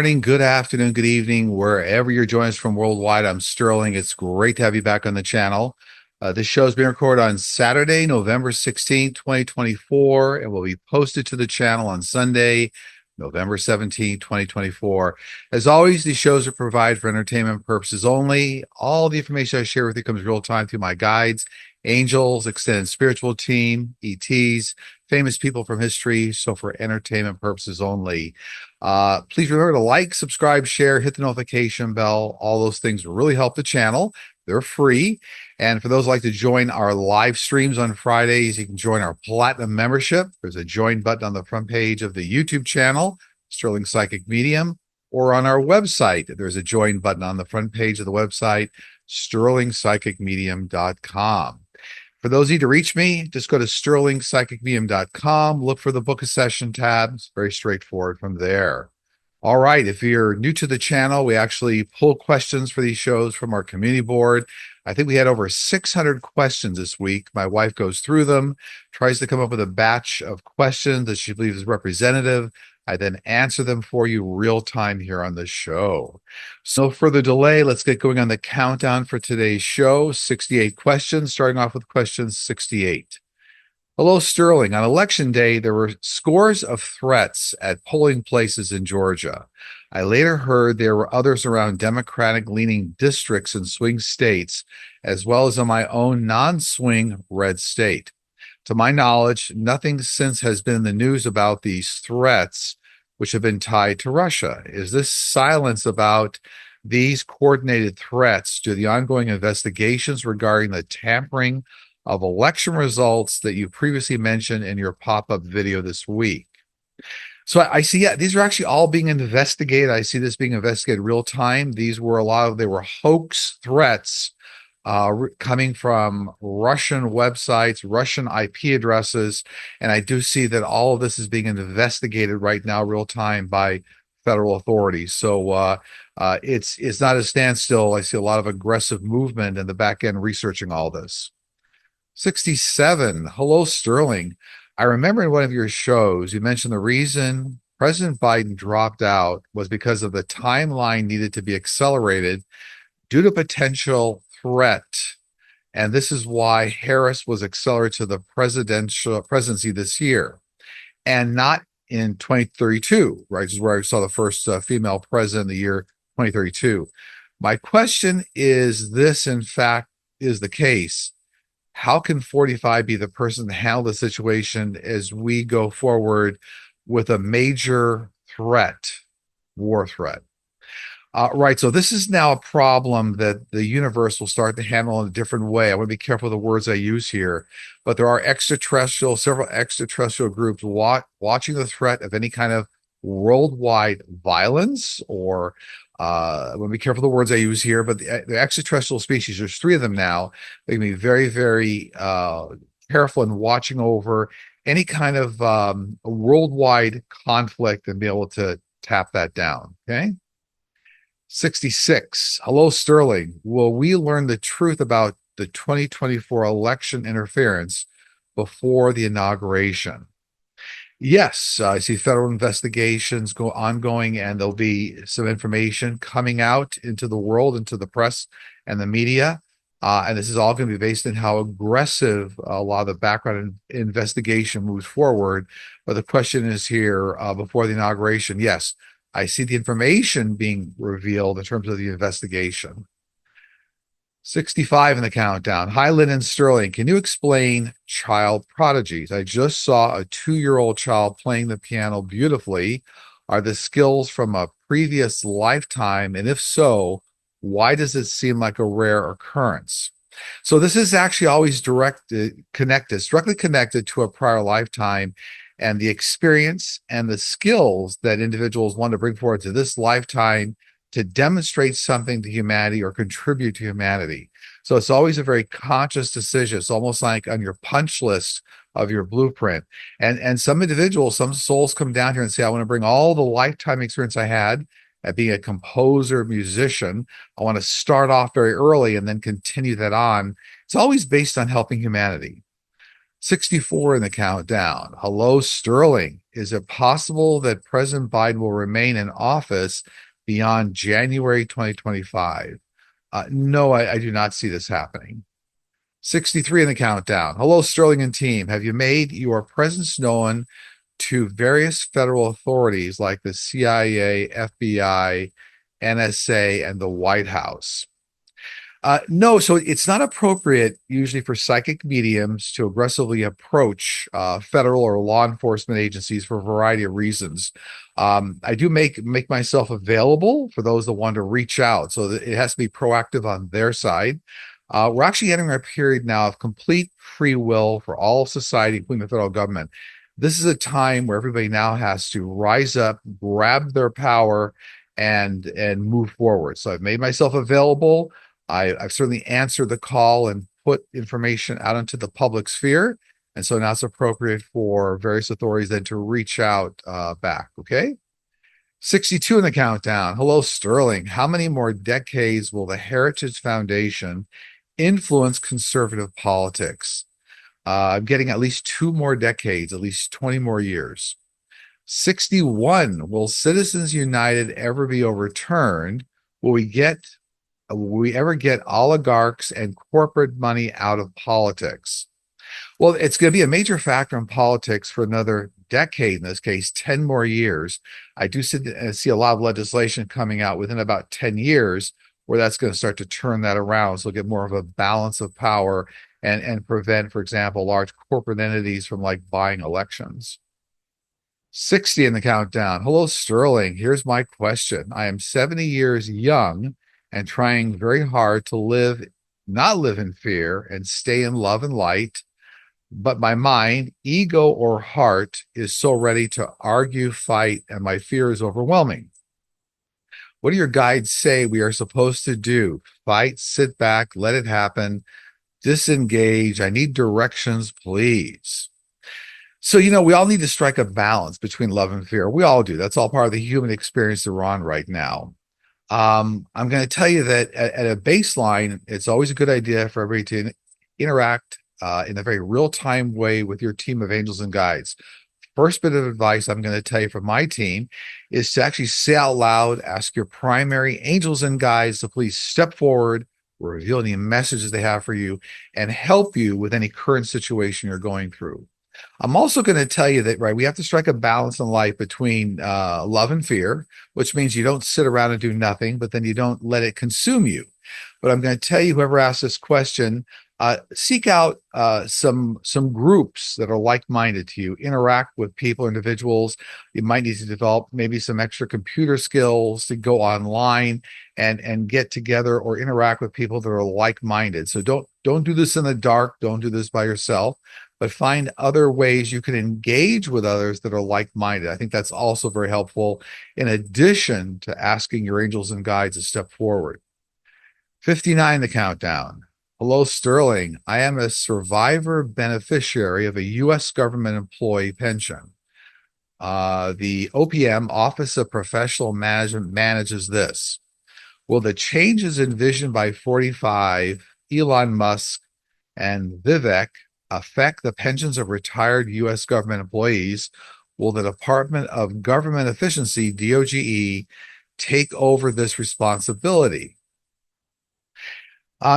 morning, good afternoon, good evening, wherever you're joining us from worldwide. I'm Sterling. It's great to have you back on the channel. This show is being recorded on Saturday, November 16th, 2024, and will be posted to the channel on Sunday, November 17th, 2024. As always, these shows are provided for entertainment purposes only. All the information I share with you comes real time through my guides, angels, extended spiritual team, ETs, famous people from history, so for entertainment purposes only. Please remember to like, subscribe, share, hit the notification bell. All those things really help the channel. They're free. And for those who like to join our live streams on Fridays, you can join our Platinum membership. There's a join button on the front page of the YouTube channel, Sterling Psychic Medium, or on our website. There's a join button on the front page of the website, sterlingpsychicmedium.com. For those of you to reach me, just go to sterlingpsychicmedium.com, look for the Book a Session tab. It's very straightforward from there. All right, if you're new to the channel, we actually pull questions for these shows from our community board. I think we had over 600 questions this week. My wife goes through them, tries to come up with a batch of questions that she believes is representative. I then answer them for you real time here on the show. So no further delay, let's get going on the countdown for today's show. 68 questions, starting off with question 68. Hello, Sterling. On election day, there were scores of threats at polling places in Georgia. I later heard there were others around Democratic-leaning districts in swing states, as well as in my own non-swing red state. To my knowledge, nothing since has been in the news about these threats, which have been tied to Russia. Is this silence about these coordinated threats due to the ongoing investigations regarding the tampering of election results that you previously mentioned in your pop-up video this week? So I see, yeah, these are actually all being investigated. I see this being investigated real time. They were hoax threats coming from Russian websites, Russian IP addresses, and I do see that all of this is being investigated right now, real time, by federal authorities. So it's not a standstill. I see a lot of aggressive movement in the back end researching all this. 67. Hello, Sterling. I remember in one of your shows, you mentioned the reason President Biden dropped out was because of the timeline needed to be accelerated due to potential threat. And this is why Harris was accelerated to the presidency this year and not in 2032, right? This is where I saw the first female president in the year 2032. My question is, this in fact is the case. How can 45 be the person to handle the situation as we go forward with a major threat, war threat? Right. So this is now a problem that the universe will start to handle in a different way. I want to be careful with the words I use here, but there are several extraterrestrial groups watching the threat of any kind of worldwide violence or I want to be careful of the words I use here, but the extraterrestrial species, there's 3 of them now. They can be very, very careful in watching over any kind of worldwide conflict and be able to tap that down. Okay. 66. Hello, Sterling. Will we learn the truth about the 2024 election interference before the inauguration? Yes, I see federal investigations ongoing, and there'll be some information coming out into the world, into the press and the media. And this is all going to be based on how aggressive a lot of the background investigation moves forward. But the question is here, before the inauguration, yes, I see the information being revealed in terms of the investigation. 65 in the countdown. Hi, Lynn and Sterling. Can you explain child prodigies? I just saw a 2-year-old child playing the piano beautifully. Are the skills from a previous lifetime? And if so, why does it seem like a rare occurrence? So this is actually always directly connected to a prior lifetime and the experience and the skills that individuals want to bring forward to this lifetime to demonstrate something to humanity or contribute to humanity. So it's always a very conscious decision. It's almost like on your punch list of your blueprint. And some individuals, some souls come down here and say, I want to bring all the lifetime experience I had at being a composer, musician. I want to start off very early and then continue that on. It's always based on helping humanity. 64 in the countdown. Hello, Sterling. Is it possible that President Biden will remain in office beyond January 2025? No, I do not see this happening. 63 in the countdown. Hello, Sterling and team. Have you made your presence known to various federal authorities like the CIA, FBI, NSA, and the White House? No, so it's not appropriate usually for psychic mediums to aggressively approach federal or law enforcement agencies for a variety of reasons. I do make myself available for those that want to reach out, so that it has to be proactive on their side. We're actually entering a period now of complete free will for all of society, including the federal government. This is a time where everybody now has to rise up, grab their power, and move forward. So I've made myself available. I've certainly answered the call and put information out into the public sphere. And so now it's appropriate for various authorities then to reach out back. Okay. 62 in the countdown. Hello, Sterling. How many more decades will the Heritage Foundation influence conservative politics? I'm getting at least 2 more decades, at least 20 more years. 61. Will Citizens United ever be overturned? Will we ever get oligarchs and corporate money out of politics? Well, it's going to be a major factor in politics for another decade, in this case, 10 more years. I do see a lot of legislation coming out within about 10 years where that's going to start to turn that around. So we'll get more of a balance of power and prevent, for example, large corporate entities from like buying elections. 60 in the countdown. Hello, Sterling. Here's my question. I am 70 years young and trying very hard to not live in fear and stay in love and light. But my mind, ego, or heart is so ready to argue, fight, and my fear is overwhelming. What do your guides say we are supposed to do? Fight, sit back, let it happen, disengage. I need directions, please. So, we all need to strike a balance between love and fear. We all do. That's all part of the human experience that we're on right now. I'm going to tell you that at a baseline, it's always a good idea for everybody to interact in a very real-time way with your team of angels and guides. First bit of advice I'm going to tell you from my team is to actually say out loud, ask your primary angels and guides to please step forward, reveal any messages they have for you, and help you with any current situation you're going through. I'm also going to tell you that, right, we have to strike a balance in life between love and fear, which means you don't sit around and do nothing, but then you don't let it consume you. But I'm going to tell you, whoever asked this question, seek out some groups that are like-minded to you. Interact with people, individuals. You might need to develop maybe some extra computer skills to go online and get together or interact with people that are like-minded. So don't do this in the dark. Don't do this by yourself, but find other ways you can engage with others that are like-minded. I think that's also very helpful, in addition to asking your angels and guides to step forward. 59, the countdown. Hello, Sterling. I am a survivor beneficiary of a U.S. government employee pension. The OPM, Office of Professional Management, manages this. Will the changes envisioned by 45, Elon Musk, and Vivek affect the pensions of retired U.S. government employees? Will the Department of Government Efficiency, DOGE, take over this responsibility?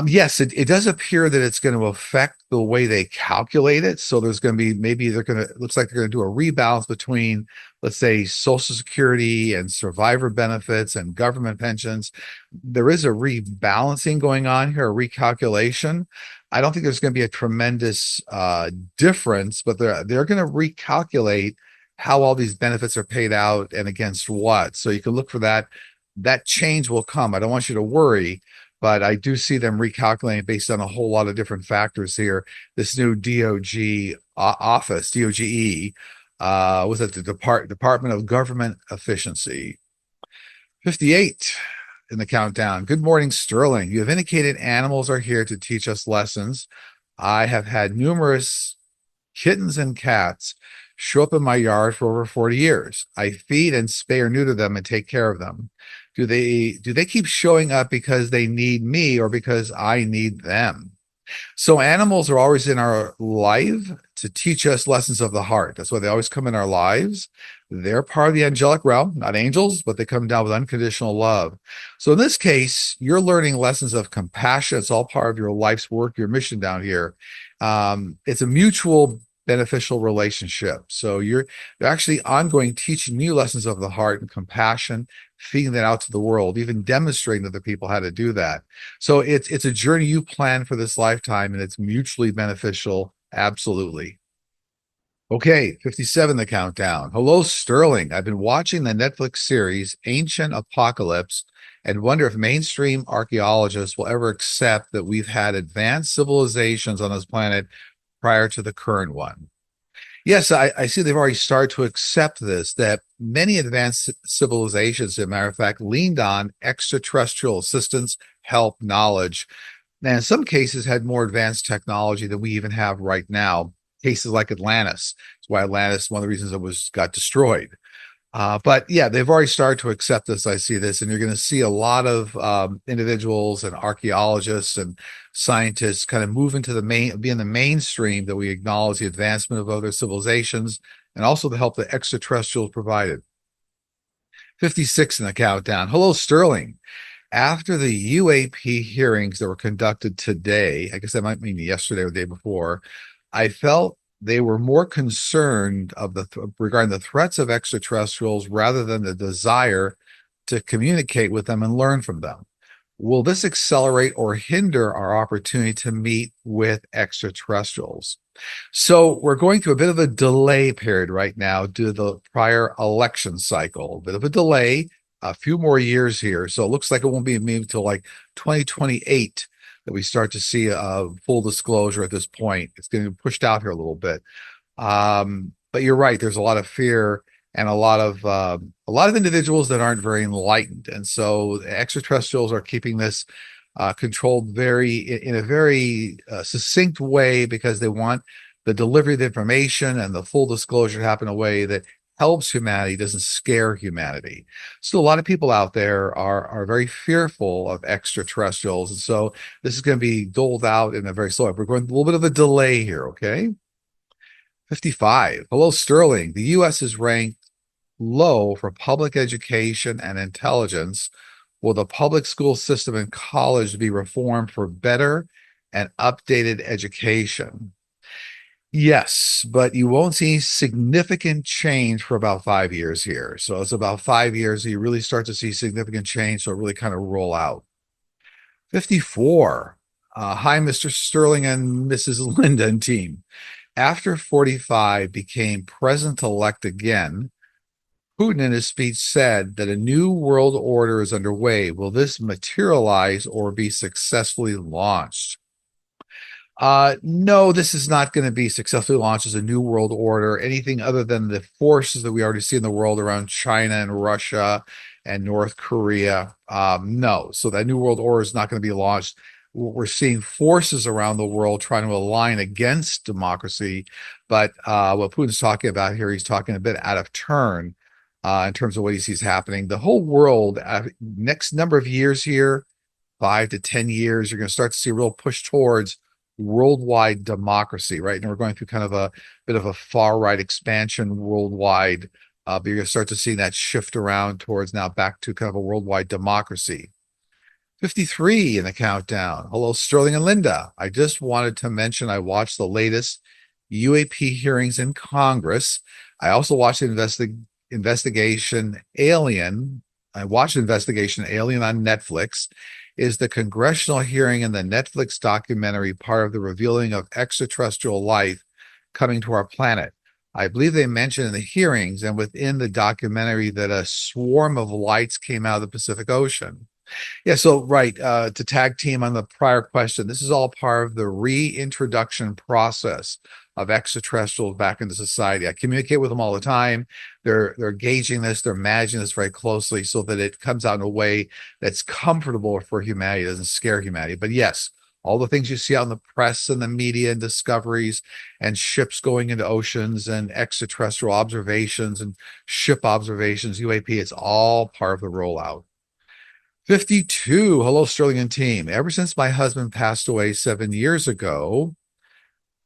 Yes, it does appear that it's going to affect the way they calculate it. So there's going to be, looks like they're going to do a rebalance between, let's say, Social Security and survivor benefits and government pensions. There is a rebalancing going on here, a recalculation. I don't think there's going to be a tremendous difference, but they're going to recalculate how all these benefits are paid out and against what. So you can look for that. That change will come. I don't want you to worry, but I do see them recalculating based on a whole lot of different factors here. This new DOG office, DOGE, was at the Department of Government Efficiency. 58 in the countdown. Good morning, Sterling. You have indicated animals are here to teach us lessons. I have had numerous kittens and cats show up in my yard for over 40 years. I feed and spay or neuter them and take care of them. Do they keep showing up because they need me or because I need them? So animals are always in our life to teach us lessons of the heart. That's why they always come in our lives. They're part of the angelic realm, not angels, but they come down with unconditional love. So in this case, you're learning lessons of compassion. It's all part of your life's work, your mission down here. It's a mutual beneficial relationship. So you're actually ongoing teaching new lessons of the heart and compassion, feeding that out to the world, even demonstrating to other people how to do that. So it's a journey you plan for this lifetime, and it's mutually beneficial. Absolutely. Okay, 57, the countdown. Hello, Sterling. I've been watching the Netflix series Ancient Apocalypse and wonder if mainstream archaeologists will ever accept that we've had advanced civilizations on this planet prior to the current one. Yes, I see they've already started to accept this, that many advanced civilizations, as a matter of fact, leaned on extraterrestrial assistance, help, knowledge, and in some cases had more advanced technology than we even have right now. Cases like Atlantis. That's why Atlantis, one of the reasons it was got destroyed. But yeah, they've already started to accept this. I see this, and you're going to see a lot of individuals and archaeologists and scientists kind of move into be in the mainstream, that we acknowledge the advancement of other civilizations and also the help that extraterrestrials provided. 56 in the countdown. Hello, Sterling. After the UAP hearings that were conducted today, I guess that might mean yesterday or the day before, I felt they were more concerned regarding the threats of extraterrestrials rather than the desire to communicate with them and learn from them. Will this accelerate or hinder our opportunity to meet with extraterrestrials? So we're going through a bit of a delay period right now due to the prior election cycle. A bit of a delay, a few more years here. So it looks like it won't be maybe until like 2028 that we start to see a full disclosure at this point. It's getting pushed out here a little bit. But you're right. There's a lot of fear and a lot of individuals that aren't very enlightened, and so extraterrestrials are keeping this controlled in a very succinct way, because they want the delivery of the information and the full disclosure to happen in a way that helps humanity, doesn't scare humanity. So a lot of people out there are very fearful of extraterrestrials, and so this is going to be doled out in a very slow. We're going a little bit of a delay here, okay? 55. Hello, Sterling. The U.S. is ranked low for public education and intelligence. Will the public school system and college be reformed for better and updated education? Yes, but you won't see significant change for about 5 years here. So it's about 5 years you really start to see significant change. So it really kind of roll out. 54. Hi, Mr. Sterling and Mrs. Linda and team. After 45 became president-elect again, Putin in his speech said that a new world order is underway. Will this materialize or be successfully launched? No, this is not going to be successfully launched as a new world order. Anything other than the forces that we already see in the world around China and Russia and North Korea. No, so that new world order is not going to be launched. We're seeing forces around the world trying to align against democracy, but what Putin's talking about here, he's talking a bit out of turn in terms of what he sees happening. The whole world, next number of years here, 5 to 10 years, you're going to start to see a real push towards worldwide democracy, right? And we're going through kind of a bit of a far right expansion worldwide, but you're going to start to see that shift around towards now back to kind of a worldwide democracy. 53 in the countdown. Hello, Sterling and Linda. I just wanted to mention I watched the latest UAP hearings in Congress. I also watched the Investigation Alien. I watched Investigation Alien on Netflix. Is the congressional hearing in the Netflix documentary part of the revealing of extraterrestrial life coming to our planet? I believe they mentioned in the hearings and within the documentary that a swarm of lights came out of the Pacific Ocean. Yeah, so right, to tag team on the prior question, this is all part of the reintroduction process of extraterrestrials back into society. I communicate with them all the time. They're gauging this, they're managing this very closely so that it comes out in a way that's comfortable for humanity, doesn't scare humanity. But yes, all the things you see out in the press and the media and discoveries and ships going into oceans and extraterrestrial observations and ship observations, UAP, it's all part of the rollout. 52. Hello, Sterling and team. Ever since my husband passed away 7 years ago,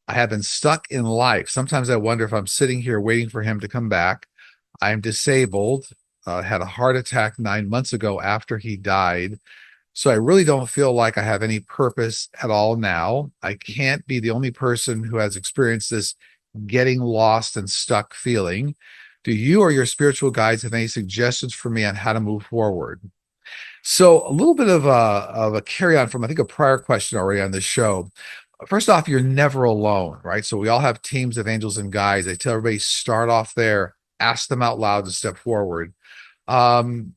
I have been stuck in life. Sometimes I wonder if I'm sitting here waiting for him to come back. I am disabled, had a heart attack 9 months ago after he died. So I really don't feel like I have any purpose at all now. I can't be the only person who has experienced this getting lost and stuck feeling. Do you or your spiritual guides have any suggestions for me on how to move forward? So a little bit of a carry on from I think a prior question already on this show. First off, you're never alone, right? So we all have teams of angels and guides. I tell everybody start off there, ask them out loud to step forward. Um,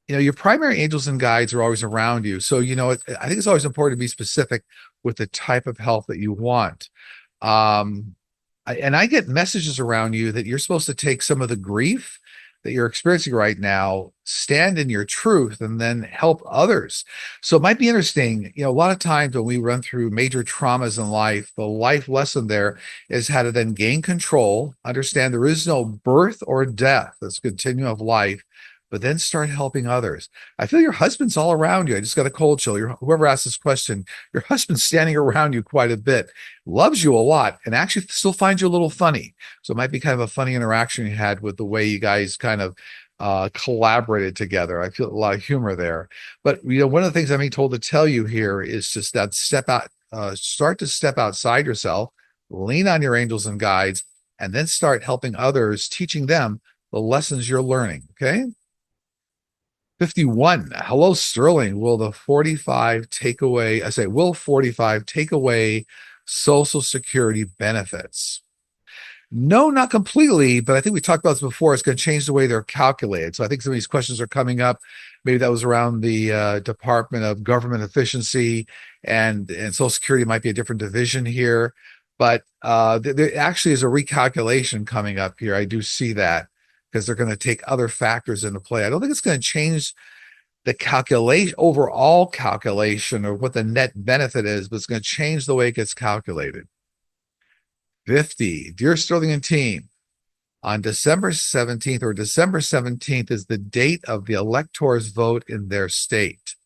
your primary angels and guides are always around you. So, I think it's always important to be specific with the type of help that you want. And I get messages around you that you're supposed to take some of the grief that you're experiencing right now, stand in your truth, and then help others. So it might be interesting. A lot of times when we run through major traumas in life, the life lesson there is how to then gain control, understand there is no birth or death, this continuum of life, but then start helping others. I feel your husband's all around you. I just got a cold chill. Whoever asked this question, your husband's standing around you quite a bit, loves you a lot, and actually still finds you a little funny. So it might be kind of a funny interaction you had with the way you guys kind of collaborated together. I feel a lot of humor there. But one of the things I'm being told to tell you here is just that step out, start to step outside yourself, lean on your angels and guides, and then start helping others, teaching them the lessons you're learning. Okay. 51. Hello, Sterling. Will 45 take away Social Security benefits? No, not completely, but I think we talked about this before. It's going to change the way they're calculated. So I think some of these questions are coming up. Maybe that was around the Department of Government Efficiency, and Social Security might be a different division here. But there actually is a recalculation coming up here. I do see that because they're going to take other factors into play. I don't think it's going to change the overall calculation of what the net benefit is, but it's going to change the way it gets calculated. 50. Dear Sterling and team, on December 17th is the date of the electors' vote in their state.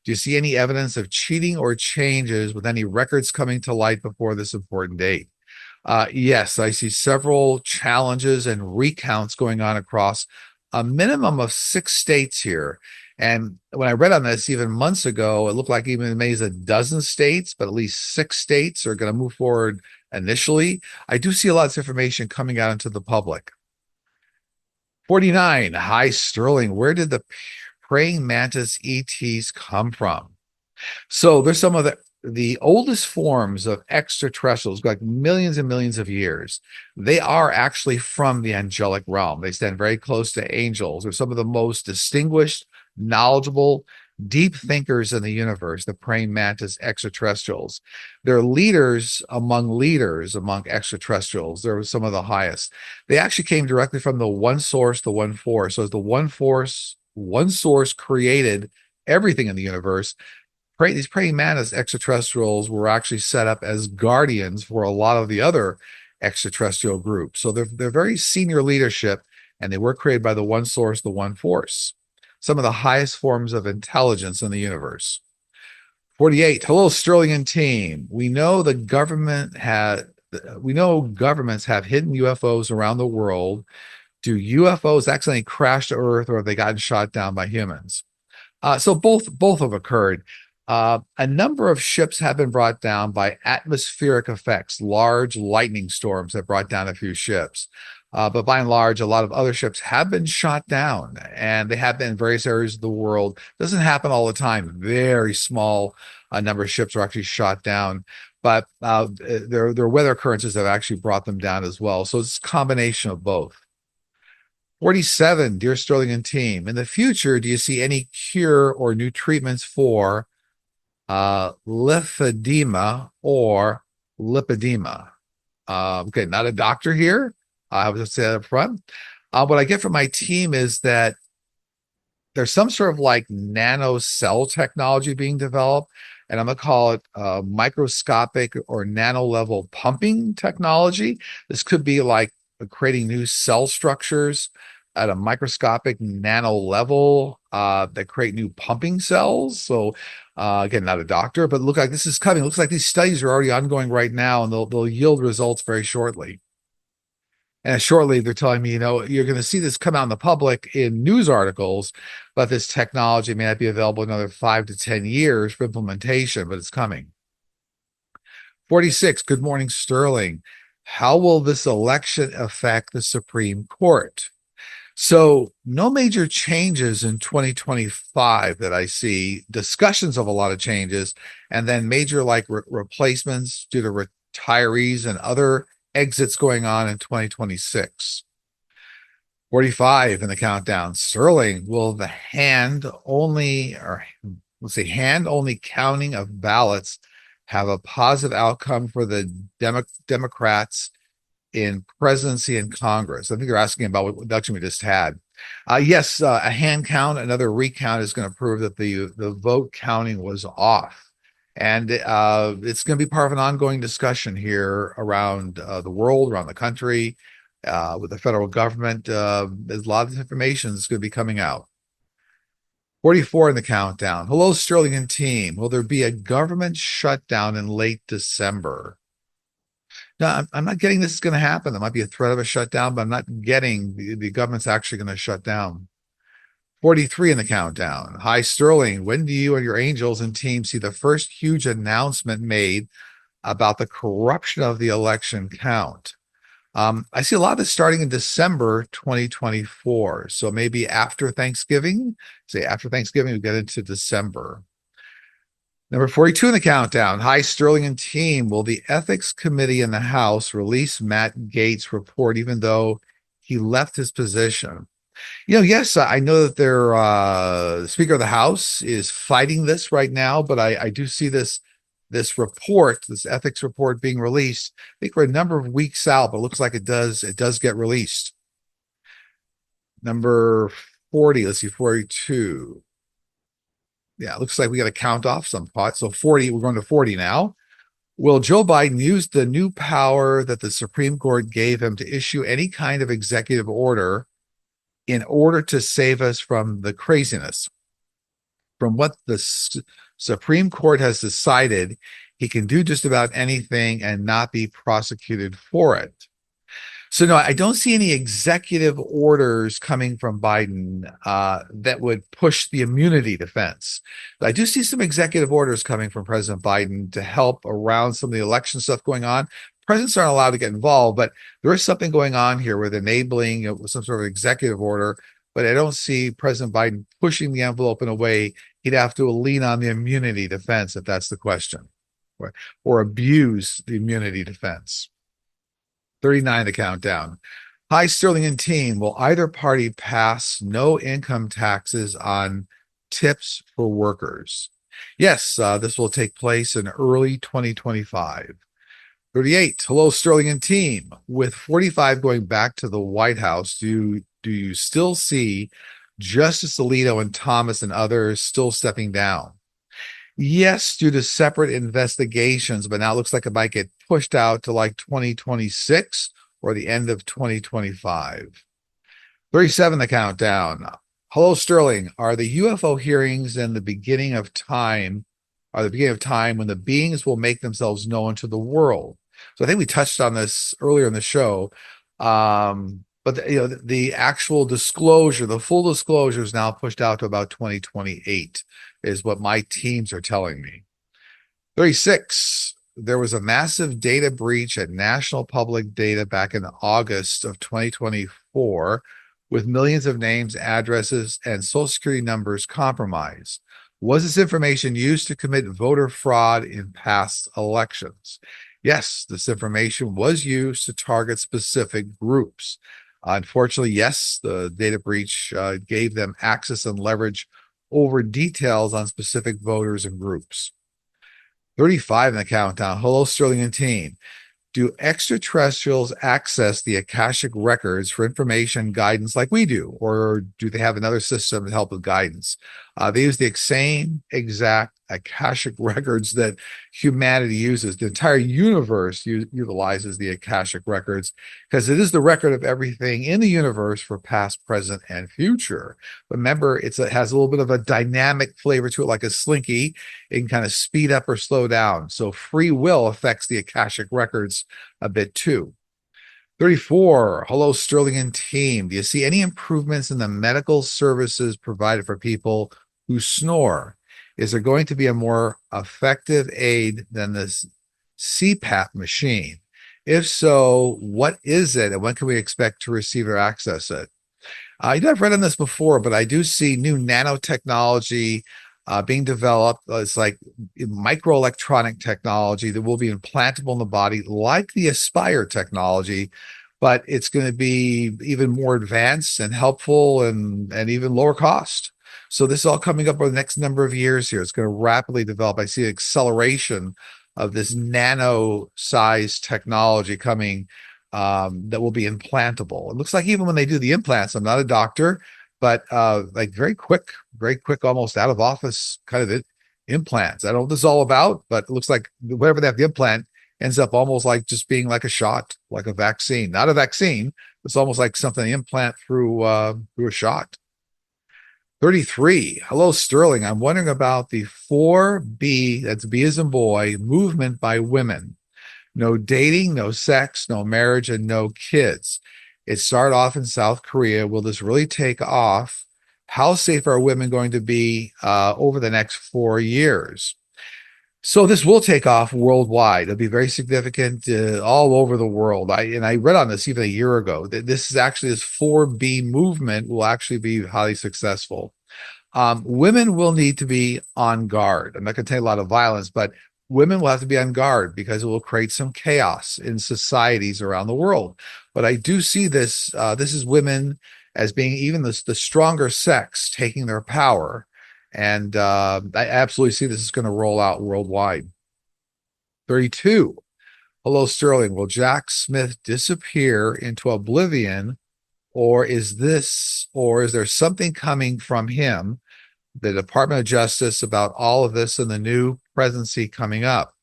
Do you see any evidence of cheating or changes with any records coming to light before this important date? Yes, I see several challenges and recounts going on across a minimum of 6 states here. And when I read on this even months ago, it looked like even maybe a dozen states, but at least 6 states are going to move forward initially. I do see a lot of information coming out into the public. 49. Hi, Sterling. Where did the praying mantis ETs come from? So there's some of the oldest forms of extraterrestrials, like millions and millions of years. They are actually from the angelic realm. They stand very close to angels. They're some of the most distinguished, knowledgeable, deep thinkers in the universe, the praying mantis extraterrestrials. They're leaders among extraterrestrials. They're some of the highest. They actually came directly from the one source, the one force. So as the one source created everything in the universe, these praying mantis extraterrestrials were actually set up as guardians for a lot of the other extraterrestrial groups. So they're very senior leadership, and they were created by the one source, the one force. Some of the highest forms of intelligence in the universe. 48. Hello, Sterling and team. We know governments have hidden UFOs around the world. Do UFOs accidentally crash to Earth, or have they gotten shot down by humans? So both have occurred. A number of ships have been brought down by atmospheric effects. Large lightning storms have brought down a few ships. But by and large, a lot of other ships have been shot down, and they have been in various areas of the world. Doesn't happen all the time. Very small number of ships are actually shot down, but there are weather occurrences that have actually brought them down as well. So it's a combination of both. 47. Dear Sterling and team, in the future, do you see any cure or new treatments for lymphedema or lipedema? Okay, not a doctor here. I would say that up front. What I get from my team is that there's some sort of like nano cell technology being developed, and I'm going to call it microscopic or nano level pumping technology. This could be like creating new cell structures at a microscopic nano level. that create new pumping cells. So again, not a doctor, but look like this is coming. It looks like these studies are already ongoing right now, and they'll yield results very shortly. And shortly, they're telling me, you're going to see this come out in the public in news articles, but this technology may not be available in another 5 to 10 years for implementation, but it's coming. 46, good morning, Sterling. How will this election affect the Supreme Court? So, no major changes in 2025 that I see, discussions of a lot of changes, and then major like replacements due to retirees and other exits going on in 2026. 45 in the countdown. Sterling, will the hand only counting of ballots have a positive outcome for the Democrats in presidency and Congress? I think they're asking about what election we just had. Yes, a hand count, another recount is going to prove that the vote counting was off. And it's going to be part of an ongoing discussion here around the world, around the country, with the federal government. There's a lot of information that's going to be coming out. 44 in the countdown. Hello, Sterling and team. Will there be a government shutdown in late December? No, I'm not getting this is going to happen. There might be a threat of a shutdown, but I'm not getting the government's actually going to shut down. 43 in the countdown. Hi, Sterling. When do you and your angels and team see the first huge announcement made about the corruption of the election count? I see a lot of this starting in December 2024. So maybe after Thanksgiving, we get into December. Number 42 in the countdown. Hi, Sterling and team. Will the ethics committee in the House release Matt Gaetz' report, even though he left his position? Yes, I know that the Speaker of the House is fighting this right now, but I do see this report, this ethics report being released. I think we're a number of weeks out, but it looks like it does get released. Number 40, let's see, 42. Yeah, it looks like we got to count off some pots. So 40, we're going to 40 now. Will Joe Biden use the new power that the Supreme Court gave him to issue any kind of executive order in order to save us from the craziness? From what the Supreme Court has decided, he can do just about anything and not be prosecuted for it. So no, I don't see any executive orders coming from Biden that would push the immunity defense. But I do see some executive orders coming from President Biden to help around some of the election stuff going on. Presidents aren't allowed to get involved, but there is something going on here with enabling some sort of executive order. But I don't see President Biden pushing the envelope in a way he'd have to lean on the immunity defense if that's the question, or abuse the immunity defense. 39 the countdown. Hi, Sterling and team. Will either party pass no income taxes on tips for workers? Yes, this will take place in early 2025. 38. Hello, Sterling and team. With 45 going back to the White House, do you still see Justice Alito and Thomas and others still stepping down? Yes, due to separate investigations, but now it looks like it might get pushed out to like 2026 or the end of 2025. 37, the countdown. Hello, Sterling. Are the UFO hearings in the beginning of time, when the beings will make themselves known to the world? So I think we touched on this earlier in the show. But the actual disclosure, the full disclosure is now pushed out to about 2028, is what my teams are telling me. 36, there was a massive data breach at National Public Data back in August of 2024, with millions of names, addresses, and social security numbers compromised. Was this information used to commit voter fraud in past elections? Yes, this information was used to target specific groups. Unfortunately, yes, the data breach gave them access and leverage over details on specific voters and groups. 35 in the countdown. Hello, Sterling and team. Do extraterrestrials access the Akashic records for information guidance like we do, or do they have another system to help with guidance? They use the same exact Akashic records that humanity uses. The entire universe utilizes the Akashic records because it is the record of everything in the universe for past, present, and future. Remember, it has a little bit of a dynamic flavor to it, like a slinky. It can kind of speed up or slow down. So free will affects the Akashic records a bit too. 34. Hello, Sterling and team. Do you see any improvements in the medical services provided for people who snore? Is there going to be a more effective aid than this CPAP machine? If so, what is it and when can we expect to receive or access it? I've read on this before, but I do see new nanotechnology being developed. It's like microelectronic technology that will be implantable in the body, like the Aspire technology, but it's going to be even more advanced and helpful and even lower cost. So this is all coming up over the next number of years here. It's going to rapidly develop. I see acceleration of this nano-sized technology coming that will be implantable. It looks like even when they do the implants, I'm not a doctor, but like very quick, almost out of office kind of implants. I don't know what this is all about, but it looks like whatever they have the implant ends up almost like just being like a shot, like a vaccine. Not a vaccine. It's almost like something implant through a shot. 33. Hello, Sterling. I'm wondering about the 4B, that's B as in boy, movement by women. No dating, no sex, no marriage, and no kids. It started off in South Korea. Will this really take off? How safe are women going to be over the next 4 years? So this will take off worldwide. It'll be very significant all over the world. I read on this even a year ago that this 4B movement will actually be highly successful. Women will need to be on guard. I'm not going to tell you a lot of violence, but women will have to be on guard because it will create some chaos in societies around the world. But I do see this. This is women as being even the stronger sex taking their power. And I absolutely see this is going to roll out worldwide. 32. Hello, Sterling. Will Jack Smith disappear into oblivion, or is there something coming from him, the Department of Justice, about all of this and the new presidency coming up?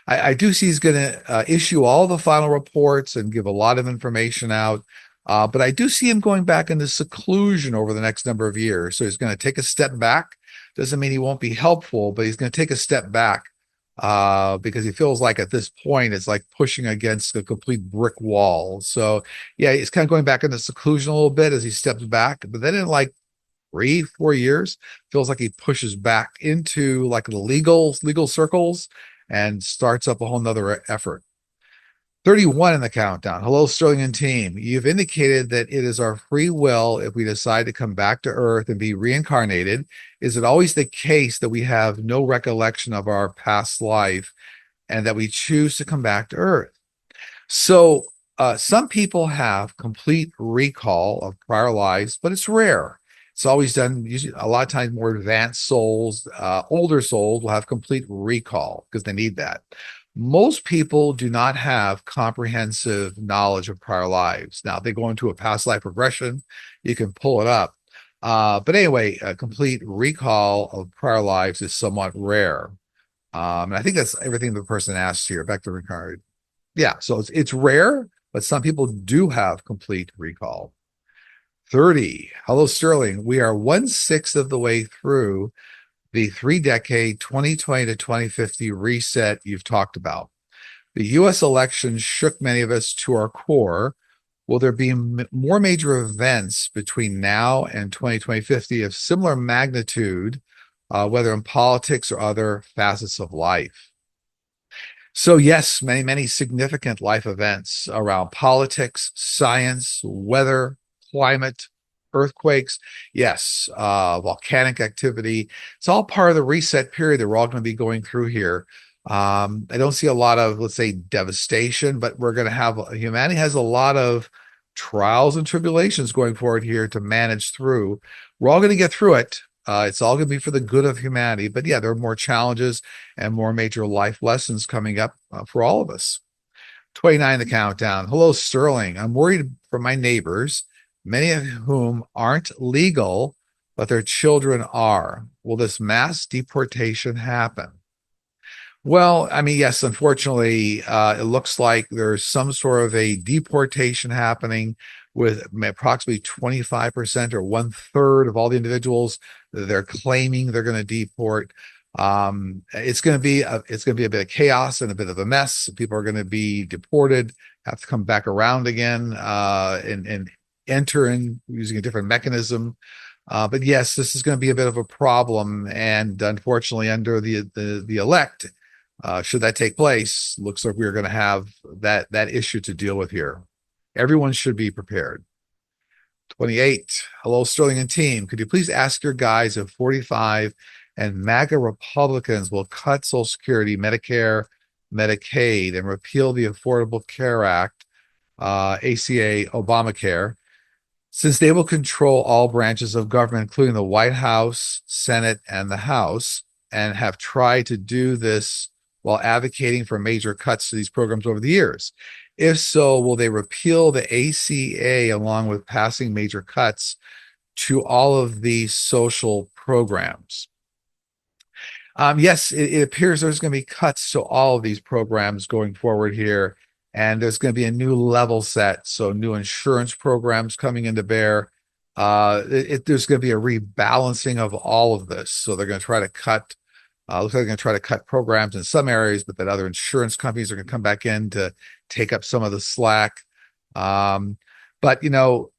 I do see he's going to issue all the final reports and give a lot of information out. But I do see him going back into seclusion over the next number of years. So he's going to take a step back. Doesn't mean he won't be helpful, but he's going to take a step back because he feels like at this point it's like pushing against a complete brick wall. So yeah, he's kind of going back into seclusion a little bit as he steps back. But then in like 3-4 years, feels like he pushes back into like the legal circles and starts up a whole nother effort. 31 in the countdown. Hello, Sterling and team. You've indicated that it is our free will if we decide to come back to Earth and be reincarnated. Is it always the case that we have no recollection of our past life and that we choose to come back to Earth? So some people have complete recall of prior lives, but it's rare. It's always done, usually a lot of times more advanced souls, older souls will have complete recall because they need that. Most people do not have comprehensive knowledge of prior lives. Now, if they go into a past life regression, you can pull it up. But anyway, a complete recall of prior lives is somewhat rare. And I think that's everything the person asked here. Back to Ricard. Yeah, so it's rare, but some people do have complete recall. 30. Hello, Sterling. We are 1/6 of the way through the 3-decade 2020 to 2050 reset you've talked about. The U.S. election shook many of us to our core. Will there be more major events between now and 2050 of similar magnitude, whether in politics or other facets of life? So yes, many significant life events around politics, science, weather, climate, earthquakes, yes, volcanic activity. It's all part of the reset period that we're all going to be going through here. I don't see a lot of, let's say, devastation, but humanity has a lot of trials and tribulations going forward here to manage through. We're all going to get through it. It's all going to be for the good of humanity. But yeah, there are more challenges and more major life lessons coming up for all of us. 29, the countdown. Hello, Sterling. I'm worried for my neighbors, many of whom aren't legal, but their children are. Will this mass deportation happen? Well, I mean, yes, unfortunately, it looks like there's some sort of a deportation happening with approximately 25% or one third of all the individuals that they're claiming they're going to deport. It's going to be a bit of chaos and a bit of a mess. People are going to be deported, have to come back around again, and enter in using a different mechanism. But yes, this is going to be a bit of a problem, and unfortunately, under the elect, should that take place, looks like we're going to have that issue to deal with here. Everyone should be prepared. 28. Hello, Sterling and team. Could you please ask your guys if 45 and MAGA Republicans will cut Social Security, Medicare, Medicaid, and repeal the Affordable Care Act, ACA, Obamacare, since they will control all branches of government, including the White House, Senate, and the House, and have tried to do this while advocating for major cuts to these programs over the years? If so, will they repeal the ACA along with passing major cuts to all of these social programs? Yes, it appears there's going to be cuts to all of these programs going forward here, and there's going to be a new level set. So new insurance programs coming into bear. There's going to be a rebalancing of all of this. So they're going to try to cut. Looks like they're going to try to cut programs in some areas, but then other insurance companies are going to come back in to take up some of the slack. But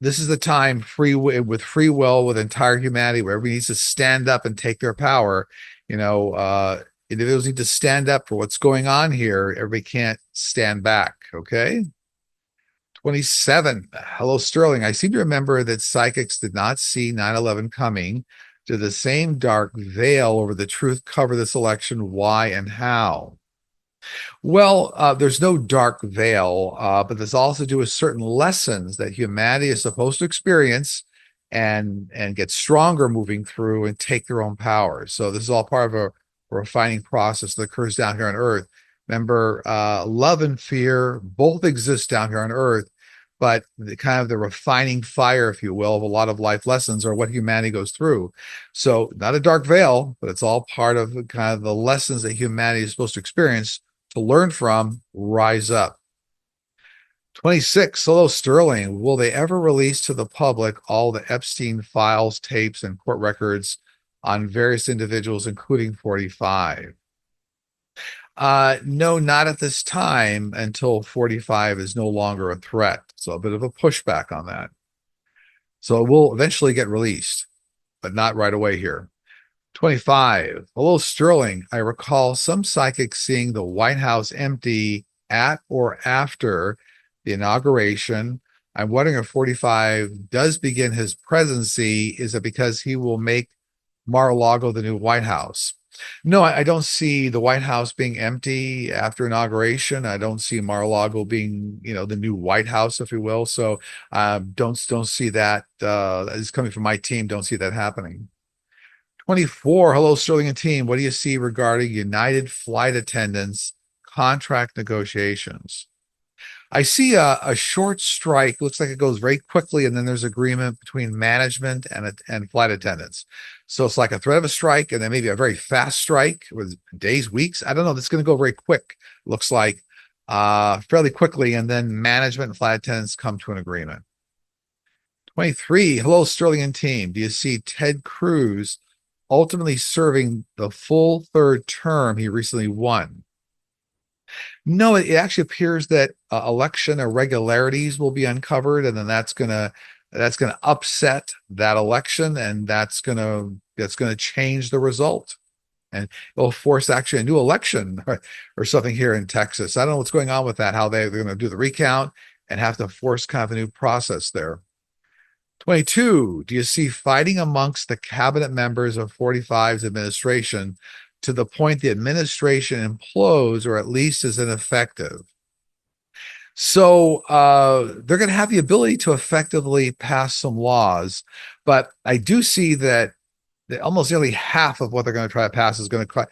this is the time with free will, with entire humanity, where everybody needs to stand up and take their power. Individuals need to stand up for what's going on here. Everybody can't stand back. Okay. 27. Hello, Sterling. I seem to remember that psychics did not see 9/11 coming. Did the same dark veil over the truth cover this election? Why and how? Well, there's no dark veil, but there's also to do with certain lessons that humanity is supposed to experience and get stronger moving through and take their own power. So this is all part of a refining process that occurs down here on Earth. Remember, love and fear both exist down here on Earth, but the refining fire, if you will, of a lot of life lessons are what humanity goes through. So not a dark veil, but it's all part of the lessons that humanity is supposed to experience, to learn from, rise up. 26. Hello, Sterling. Will they ever release to the public all the Epstein files, tapes, and court records on various individuals, including 45? No, not at this time, until 45 is no longer a threat. So a bit of a pushback on that. So it will eventually get released, but not right away here. 25. Hello, Sterling. I recall some psychics seeing the White House empty at or after the inauguration. I'm wondering if 45 does begin his presidency. Is it because he will make Mar-a-Lago the new White House? No, I don't see the White House being empty after inauguration. I don't see Mar-a-Lago being, the new White House, if you will. So don't see that. It's coming from my team. Don't see that happening. 24. Hello, Sterling and team. What do you see regarding United flight attendants contract negotiations? I see a short strike. Looks like it goes very quickly, and then there's agreement between management and flight attendants. So it's like a threat of a strike, and then maybe a very fast strike with days, weeks. I don't know. That's going to go very quick. Looks like fairly quickly, and then management and flight attendants come to an agreement. 23. Hello, Sterling and team. Do you see Ted Cruz ultimately serving the full third term he recently won? No, it actually appears that election irregularities will be uncovered, and then that's gonna upset that election, and that's gonna change the result, and it'll force actually a new election or something here in Texas. I don't know what's going on with that, how they're going to do the recount and have to force kind of a new process there. 22. Do you see fighting amongst the cabinet members of 45's administration to the point the administration implodes or at least is ineffective? So they're going to have the ability to effectively pass some laws, but I do see that almost nearly half of what they're going to try to pass is going to cause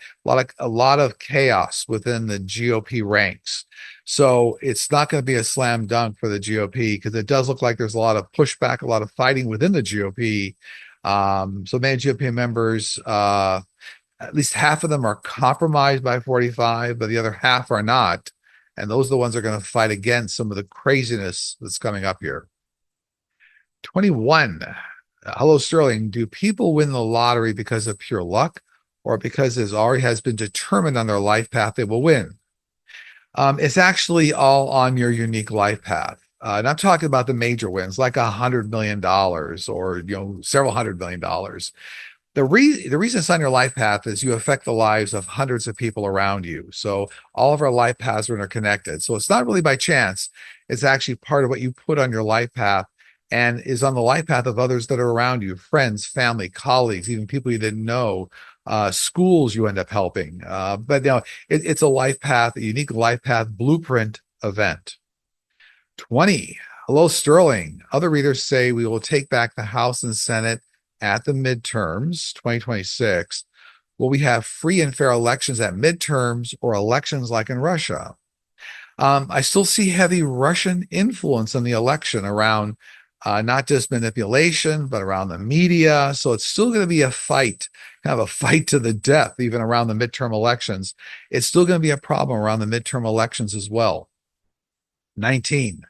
a lot of chaos within the GOP ranks. So it's not going to be a slam dunk for the GOP, because it does look like there's a lot of pushback, a lot of fighting within the GOP. So many GOP members, at least half of them are compromised by 45, but the other half are not. And those are the ones that are going to fight against some of the craziness that's coming up here. 21. Hello, Sterling. Do people win the lottery because of pure luck or because it already has been determined on their life path they will win? It's actually all on your unique life path. And I'm talking about the major wins, like $100 million or several $100 million. The reason it's on your life path is you affect the lives of hundreds of people around you. So all of our life paths are interconnected. So it's not really by chance. It's actually part of what you put on your life path and is on the life path of others that are around you, friends, family, colleagues, even people you didn't know, schools you end up helping. But it's a life path, a unique life path blueprint event. 20. Hello, Sterling. Other readers say we will take back the House and Senate at the midterms, 2026. Will we have free and fair elections at midterms or elections like in Russia? I still see heavy Russian influence in the election around not just manipulation, but around the media. So it's still going to be a fight, kind of a fight to the death, even around the midterm elections. It's still going to be a problem around the midterm elections as well. 19.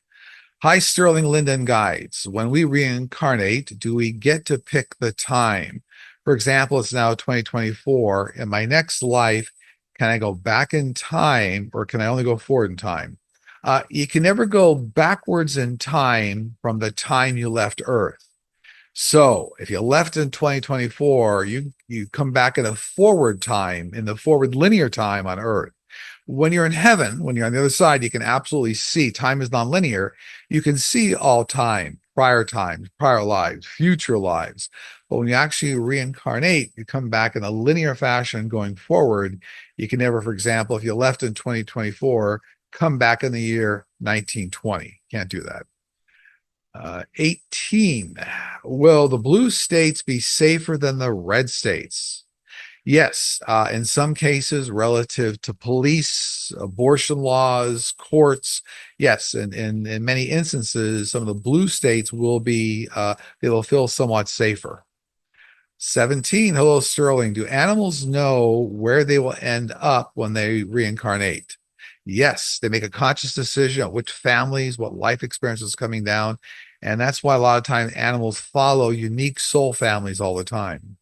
Hi, Sterling, Linda, and Guides. When we reincarnate, do we get to pick the time? For example, it's now 2024. In my next life, can I go back in time or can I only go forward in time? You can never go backwards in time from the time you left Earth. So if you left in 2024, you come back in a forward time, in the forward linear time on Earth. When you're in heaven, when you're on the other side, you can absolutely see time is nonlinear. You can see all time, prior times, prior lives, future lives. But when you actually reincarnate, you come back in a linear fashion going forward. You can never, for example, if you left in 2024, come back in the year 1920. Can't do that. 18. Will the blue states be safer than the red states? Yes, in some cases, relative to police, abortion laws, courts, yes, and in many instances, some of the blue states will be they will feel somewhat safer. 17. Hello, Sterling. Do animals know where they will end up when they reincarnate? Yes, they make a conscious decision on which families, what life experience is coming down, and that's why a lot of times animals follow unique soul families all the time.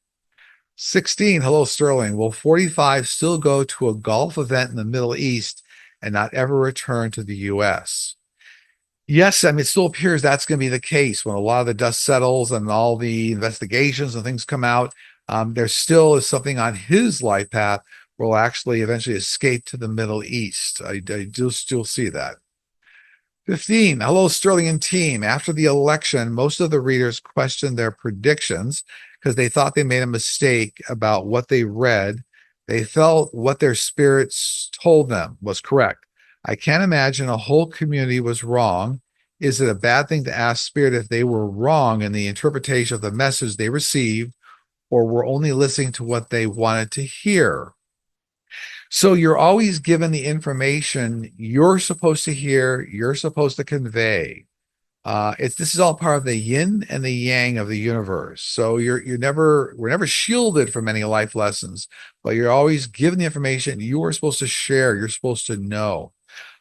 16. Hello, Sterling. Will 45 still go to a golf event in the Middle East and not ever return to the US? Yes, I mean, it still appears that's going to be the case when a lot of the dust settles and all the investigations and things come out. There still is something on his life path where he'll actually eventually escape to the Middle East. I do still see that. 15. Hello, Sterling and team. After the election, most of the readers questioned their predictions because they thought they made a mistake about what they read. They felt what their spirits told them was correct. I can't imagine a whole community was wrong. Is it a bad thing to ask spirit if they were wrong in the interpretation of the message they received or were only listening to what they wanted to hear? So you're always given the information you're supposed to hear, you're supposed to convey. This is all part of the yin and the yang of the universe. So we're never shielded from any life lessons, but you're always given the information you are supposed to share, you're supposed to know.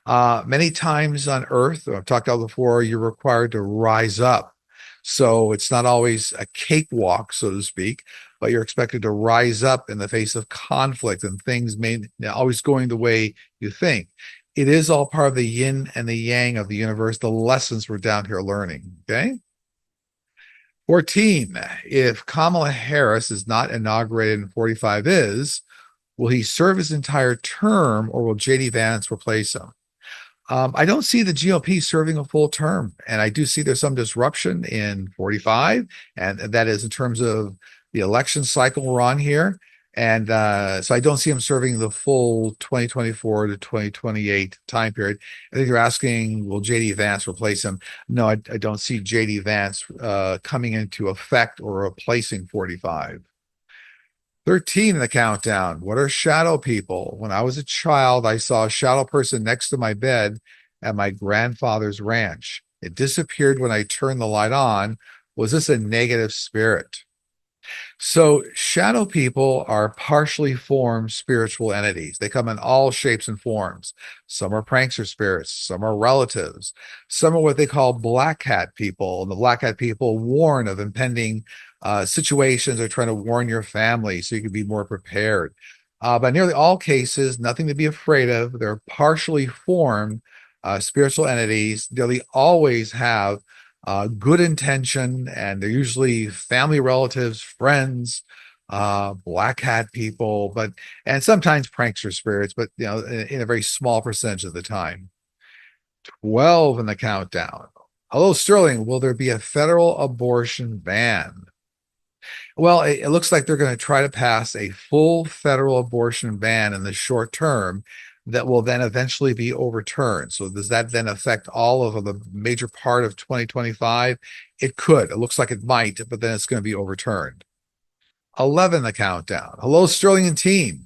Many times on Earth, I've talked about before, you're required to rise up. So it's not always a cakewalk, so to speak, but you're expected to rise up in the face of conflict and things may not always going the way you think. It is all part of the yin and the yang of the universe, the lessons we're down here learning. Okay. 14. If Kamala Harris is not inaugurated and 45 is, will he serve his entire term or will JD Vance replace him? I don't see the GOP serving a full term, and I do see there's some disruption in 45, and that is in terms of the election cycle we're on here. And so I don't see him serving the full 2024 to 2028 time period. I think you're asking, will JD Vance replace him? No, I don't see JD Vance coming into effect or replacing 45. 13 in the countdown. What are shadow people? When I was a child, I saw a shadow person next to my bed at my grandfather's ranch. It disappeared when I turned the light on. Was this a negative spirit? So, shadow people are partially formed spiritual entities. They come in all shapes and forms. Some are prankster spirits, some are relatives, some are what they call black hat people. And the black hat people warn of impending situations. They're trying to warn your family so you can be more prepared. But nearly all cases, nothing to be afraid of. They're partially formed spiritual entities. Nearly always have good intention, and they're usually family relatives, friends, black hat people, but and sometimes prankster spirits, but in a very small percentage of the time. 12 in the countdown. Hello, Sterling. Will there be a federal abortion ban? Well, it looks like they're going to try to pass a full federal abortion ban in the short term that will then eventually be overturned. So does that then affect all of the major part of 2025? It could. It looks like it might, but then it's going to be overturned. 11, the countdown. Hello, Sterling and team.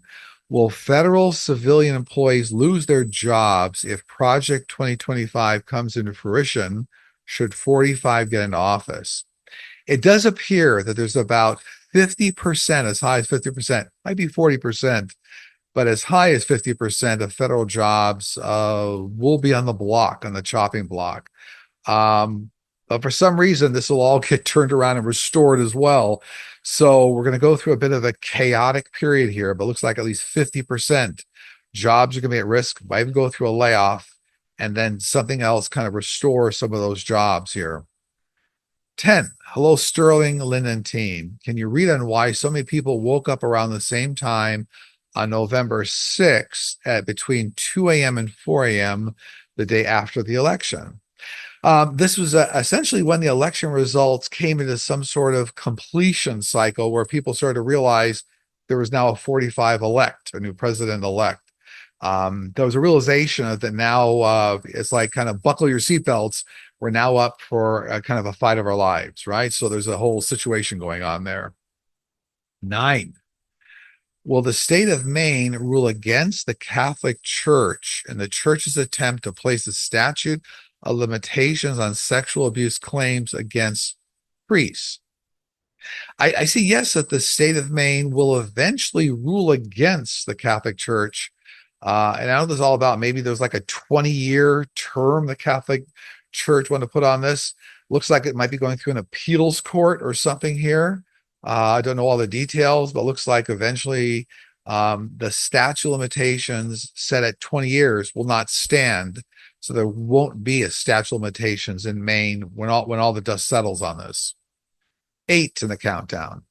Will federal civilian employees lose their jobs if Project 2025 comes into fruition should 45 get into office? It does appear that there's about 50%, as high as 50%, might be 40%, but as high as 50% of federal jobs will be on the block, on the chopping block. But for some reason, this will all get turned around and restored as well. So we're going to go through a bit of a chaotic period here, but it looks like at least 50% jobs are going to be at risk, might even go through a layoff, and then something else kind of restore some of those jobs here. 10. Hello, Sterling, Lynn, and team. Can you read on why so many people woke up around the same time on November 6th at between 2 a.m. and 4 a.m. the day after the election? This was essentially when the election results came into some sort of completion cycle where people started to realize there was now a 45 elect, a new president elect. There was a realization that now it's like kind of buckle your seatbelts. We're now up for kind of a fight of our lives, right? So there's a whole situation going on there. 9. Will the state of Maine rule against the Catholic Church and the church's attempt to place a statute of limitations on sexual abuse claims against priests? I see, yes, that the state of Maine will eventually rule against the Catholic Church. And I know this is all about maybe there's like a 20-year term the Catholic Church wanted to put on this. Looks like it might be going through an appeals court or something here. I don't know all the details, but looks like eventually the statute of limitations set at 20 years will not stand. So there won't be a statute of limitations in Maine when all the dust settles on this. 8 in the countdown.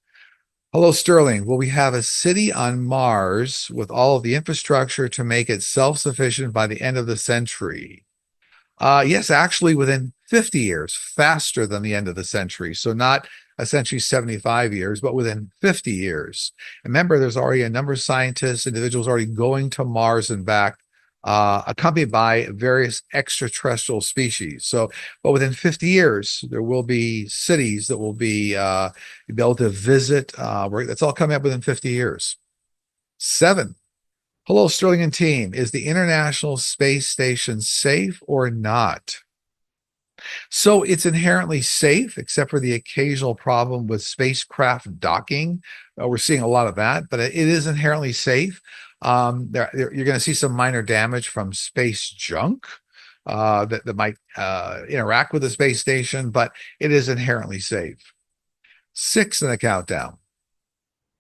Hello, Sterling. Will we have a city on Mars with all of the infrastructure to make it self-sufficient by the end of the century? Yes, actually within 50 years, faster than the end of the century. So not essentially 75 years, but within 50 years. Remember, there's already a number of scientists, individuals already going to Mars and back, accompanied by various extraterrestrial species. So, but within 50 years, there will be cities that will be able to visit. That's all coming up within 50 years. 7. Hello, Sterling and team. Is the International Space Station safe or not? So it's inherently safe, except for the occasional problem with spacecraft docking. We're seeing a lot of that, but it is inherently safe. You're going to see some minor damage from space junk that might interact with the space station, but it is inherently safe. 6 in the countdown.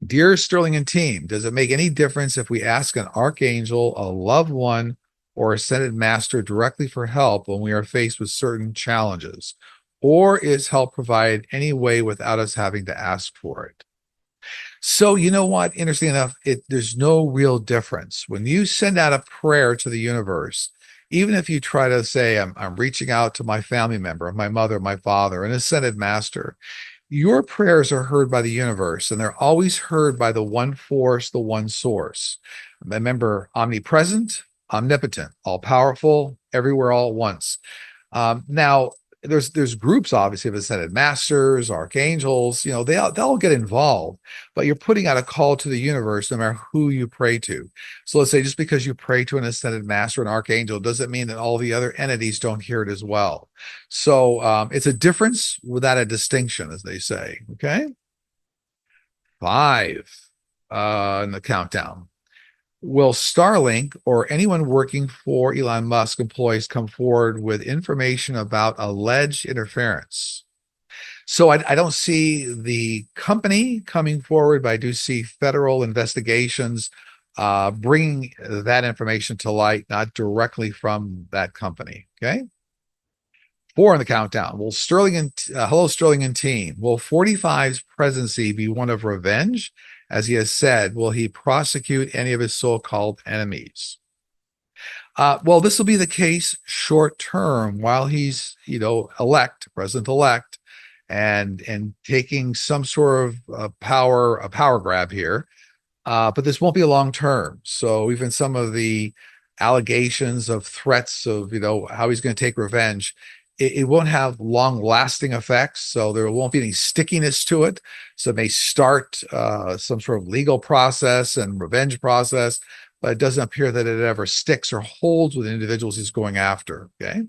Dear Sterling and team, does it make any difference if we ask an archangel, a loved one, or ascended master directly for help when we are faced with certain challenges? Or is help provided any way without us having to ask for it? So, you know what? Interesting enough, there's no real difference. When you send out a prayer to the universe, even if you try to say, I'm reaching out to my family member, my mother, my father, an ascended master, your prayers are heard by the universe, and they're always heard by the one force, the one source. Remember, omnipresent, omnipotent, all powerful, everywhere, all at once. Now, there's groups obviously of ascended masters, archangels. They'll get involved, but you're putting out a call to the universe no matter who you pray to. So let's say just because you pray to an ascended master, an archangel, doesn't mean that all the other entities don't hear it as well. So it's a difference without a distinction, as they say. Okay. 5 in the countdown. Will Starlink or anyone working for Elon Musk employees come forward with information about alleged interference? So I don't see the company coming forward, but I do see federal investigations bringing that information to light, not directly from that company. Okay. 4 in the countdown. Will Sterling and hello, Sterling and team. Will 45's presidency be one of revenge? As he has said, will he prosecute any of his so-called enemies? Well, this will be the case short term while he's, president elect, and taking some sort of a power grab here. But this won't be a long term. So even some of the allegations of threats of, how he's going to take revenge, it won't have long lasting effects. So there won't be any stickiness to it. So it may start some sort of legal process and revenge process, but it doesn't appear that it ever sticks or holds with individuals he's going after. Okay.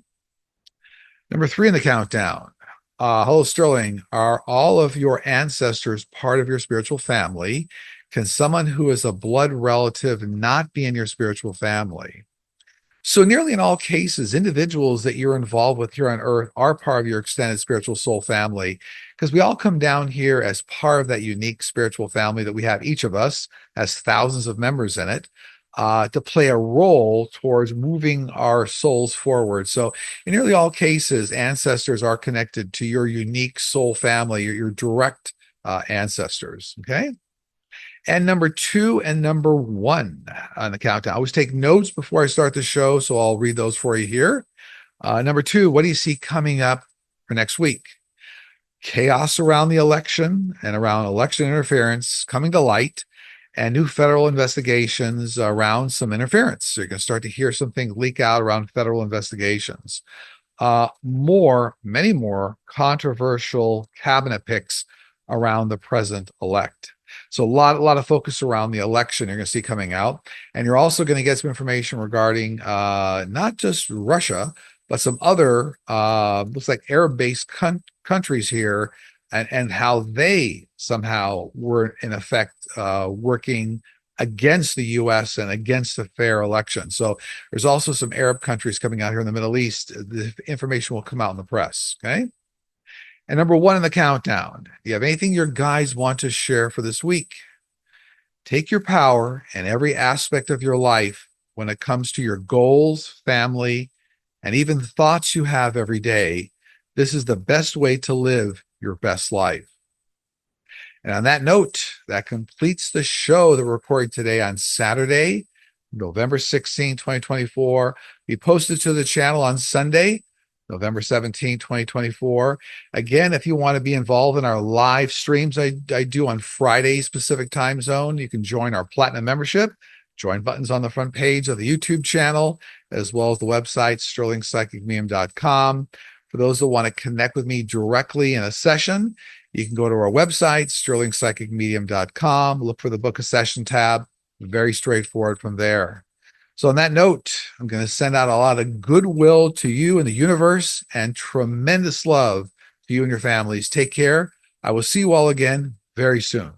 Number 3 in the countdown. Hello, Sterling. Are all of your ancestors part of your spiritual family? Can someone who is a blood relative not be in your spiritual family? So nearly in all cases, individuals that you're involved with here on Earth are part of your extended spiritual soul family, because we all come down here as part of that unique spiritual family that we have. Each of us has thousands of members in it, to play a role towards moving our souls forward. So in nearly all cases, ancestors are connected to your unique soul family, your direct ancestors. Okay. And number 2 and number 1 on the countdown. I always take notes before I start the show, so I'll read those for you here. Number 2, what do you see coming up for next week? Chaos around the election and around election interference coming to light, and new federal investigations around some interference. So you're going to start to hear some things leak out around federal investigations. Many more controversial cabinet picks around the president-elect. So a lot of focus around the election you're going to see coming out. And you're also going to get some information regarding not just Russia, but some other, looks like Arab-based countries here, and how they somehow were, in effect, working against the U.S. and against a fair election. So there's also some Arab countries coming out here in the Middle East. The information will come out in the press, okay? And number 1 in the countdown, do you have anything your guys want to share for this week? Take your power in every aspect of your life when it comes to your goals, family, and even thoughts you have every day. This is the best way to live your best life. And on that note, that completes the show that we're recording today on Saturday, November 16, 2024. We posted to the channel on Sunday, November 17, 2024. Again, if you want to be involved in our live streams I do on Fridays Pacific time zone, you can join our Platinum membership. Join buttons on the front page of the YouTube channel, as well as the website, sterlingpsychicmedium.com. For those that want to connect with me directly in a session, you can go to our website, sterlingpsychicmedium.com, look for the Book a Session tab. Very straightforward from there. So on that note, I'm going to send out a lot of goodwill to you and the universe, and tremendous love to you and your families. Take care. I will see you all again very soon.